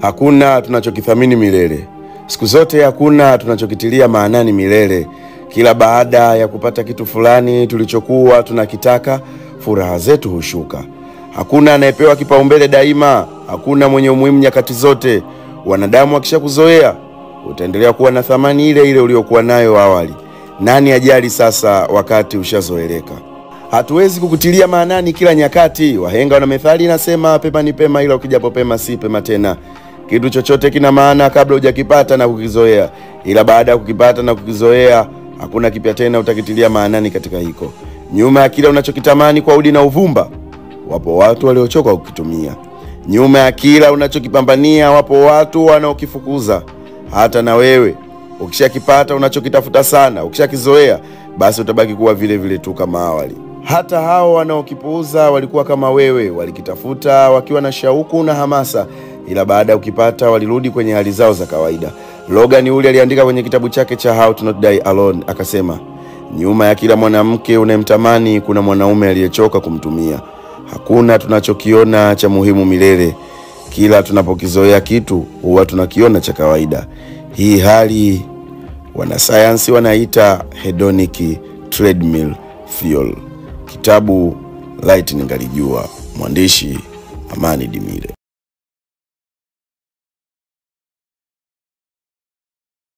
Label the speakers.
Speaker 1: Hakuna tunachokithamini milele. Siku zote hakuna tunachokitilia maanani milele. Kila baada ya kupata kitu fulani tulichokuwa tunakitaka, furaha zetu hushuka. Hakuna anayepewa kipaumbele daima, hakuna mwenye umuhimu nyakati zote. Wanadamu wakishakuzoea, utaendelea kuwa na thamani ile ile uliyokuwa nayo awali. Nani ajali sasa wakati ushazoeleka? Hatuwezi kukutilia maanani kila nyakati. Wahenga wana methali inasema pema ni pema, ila ukijapo pema si pema tena. Kitu chochote kina maana kabla hujakipata na kukizoea, ila baada ya kukipata na kukizoea hakuna kipya tena utakitilia maanani katika hiko. Nyuma ya kila unachokitamani kwa udi na uvumba, wapo watu waliochoka kukitumia. Nyuma ya kila unachokipambania, wapo watu wanaokifukuza. Hata na wewe ukishakipata unachokitafuta sana, ukishakizoea, basi utabaki kuwa vile vile tu kama awali. Hata hao wanaokipuuza walikuwa kama wewe, walikitafuta wakiwa na shauku na hamasa, ila baada ya ukipata walirudi kwenye hali zao za kawaida. Logan yule aliandika kwenye kitabu chake cha How to Not Die Alone, akasema, nyuma ya kila mwanamke unayemtamani kuna mwanaume aliyechoka kumtumia. Hakuna tunachokiona cha muhimu milele. Kila tunapokizoea kitu huwa tunakiona cha kawaida. Hii hali wanasayansi wanaita hedonic treadmill theory. Kitabu Lightning Alijua, mwandishi Amani Dimile.